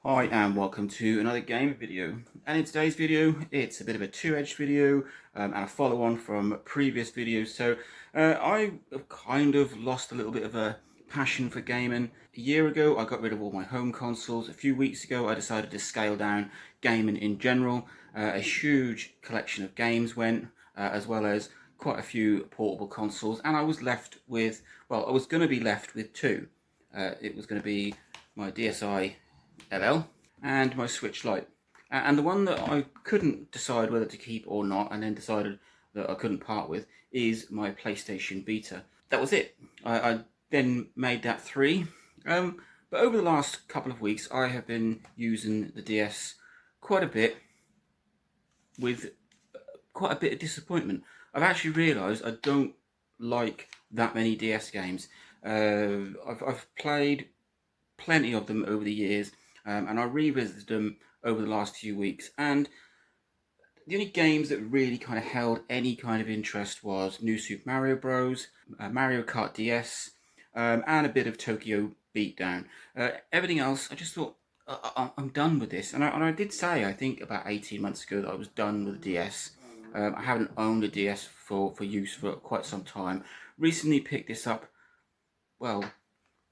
Hi and welcome to another game video, and in today's video it's a bit of a two-edged video and a follow-on from previous videos. I have kind of lost a little bit of a passion for gaming. A year ago I got rid of all my home consoles. A few weeks ago I decided to scale down gaming in general. A huge collection of games went, as well as quite a few portable consoles, and I was left with, well, I was going to be left with two. It was going to be my DSi LL and my Switch Lite. And the one that I couldn't decide whether to keep or not, and then decided that I couldn't part with, is my PlayStation Vita. That was it. I then made that three. But over the last couple of weeks, I have been using the DS quite a bit, with quite a bit of disappointment. I've actually realised I don't like that many DS games. I've played plenty of them over the years, and I revisited them over the last few weeks. And the only games that really kind of held any kind of interest was New Super Mario Bros, Mario Kart DS, and a bit of Tokyo Beatdown. Everything else, I just thought, I'm done with this. And I did say, I think about 18 months ago, that I was done with the DS. I haven't owned a DS for use for quite some time. Recently picked this up, well,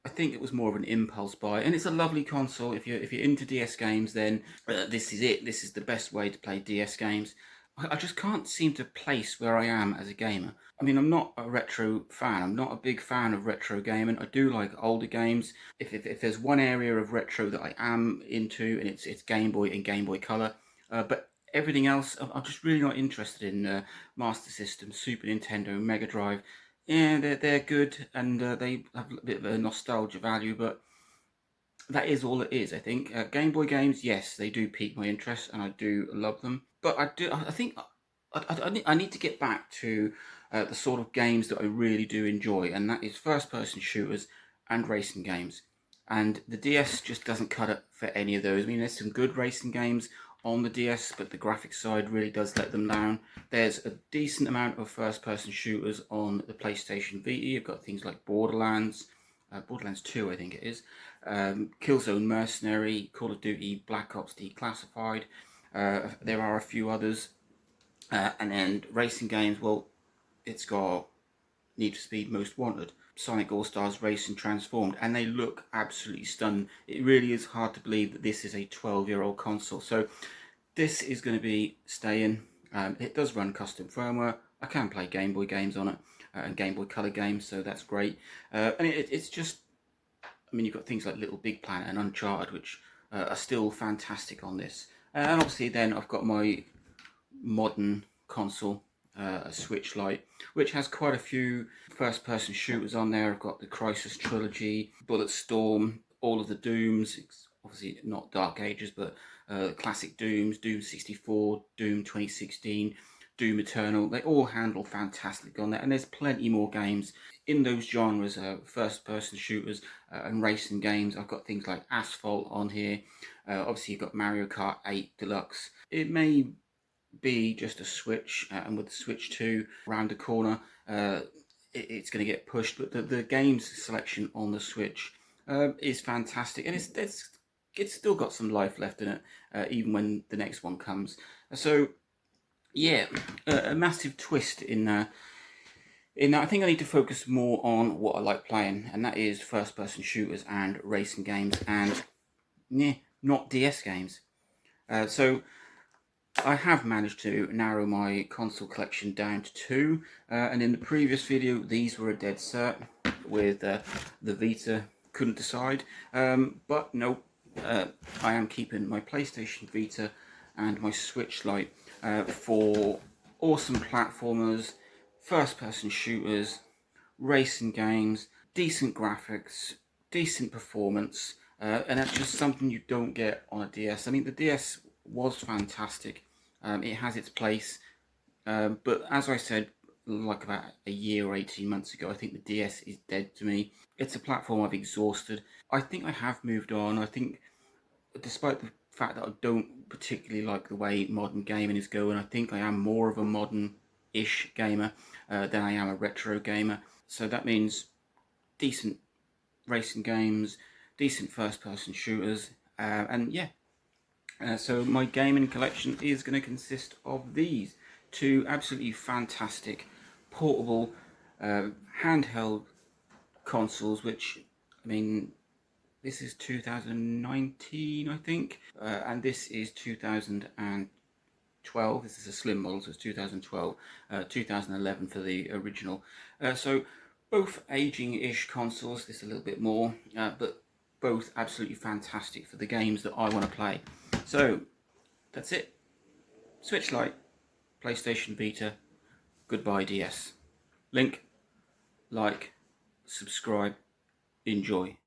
I think it was more of an impulse buy, and it's a lovely console. If you're into DS games, then this is it. This is the best way to play DS games. I just can't seem to place where I am as a gamer. I mean, I'm not a retro fan. I'm not a big fan of retro gaming. I do like older games. If there's one area of retro that I am into, and it's Game Boy and Game Boy Color, but everything else, I'm just really not interested in. Master System, Super Nintendo, Mega Drive. Yeah, they're good, and they have a bit of a nostalgia value, but that is all it is. I think Game Boy games, yes, they do pique my interest, and I do love them. But I think I need to get back to the sort of games that I really do enjoy, and that is first-person shooters and racing games. And the DS just doesn't cut it for any of those. I mean, there's some good racing games on the DS, but the graphics side really does let them down. There's a decent amount of first-person shooters on the PlayStation Vita. You've got things like Borderlands 2, I think it is, Killzone Mercenary, Call of Duty, Black Ops Declassified. There are a few others. And then racing games, well, it's got Need for Speed Most Wanted, Sonic All Stars Racing Transformed, and they look absolutely stunning. It really is hard to believe that this is a 12-year-old console. So this is going to be staying. It does run custom firmware. I can play Game Boy games on it, and Game Boy Color games, so that's great. And it's just, I mean, you've got things like Little Big Planet and Uncharted, which are still fantastic on this. And obviously then I've got my modern console, a Switch Lite, which has quite a few first-person shooters on there. I've got the Crysis Trilogy, Bulletstorm, all of the Dooms, obviously not Dark Ages, but classic Dooms, Doom 64, Doom 2016, Doom Eternal. They all handle fantastic on there, and there's plenty more games in those genres, first-person shooters and racing games. I've got things like Asphalt on here. Obviously, you've got Mario Kart 8 Deluxe. It may be just a Switch, and with the Switch 2 around the corner, it's going to get pushed. But the games selection on the Switch is fantastic, and it's still got some life left in it, even when the next one comes. So yeah, a massive twist in that. I think I need to focus more on what I like playing, and that is first-person shooters and racing games, and not DS games. So I have managed to narrow my console collection down to two, and in the previous video these were a dead cert with the Vita. Couldn't decide, but no, I am keeping my PlayStation Vita and my Switch Lite for awesome platformers, first-person shooters, racing games, decent graphics, decent performance, and that's just something you don't get on a DS. I mean, the DS was fantastic. It has its place, but as I said, like about a year or 18 months ago, I think the DS is dead to me. It's a platform I've exhausted. I think I have moved on. I think, despite the fact that I don't particularly like the way modern gaming is going, I think I am more of a modern-ish gamer than I am a retro gamer. So that means decent racing games, decent first-person shooters, And yeah, so my gaming collection is going to consist of these two absolutely fantastic portable handheld consoles, which, I mean, this is 2019, I think, and this is 2012. This is a slim model, so it's 2012, 2011 for the original. So both aging-ish consoles, this a little bit more, but both absolutely fantastic for the games that I want to play. So that's it. Switch Lite, PlayStation Vita, goodbye DS. Link, like, subscribe, enjoy.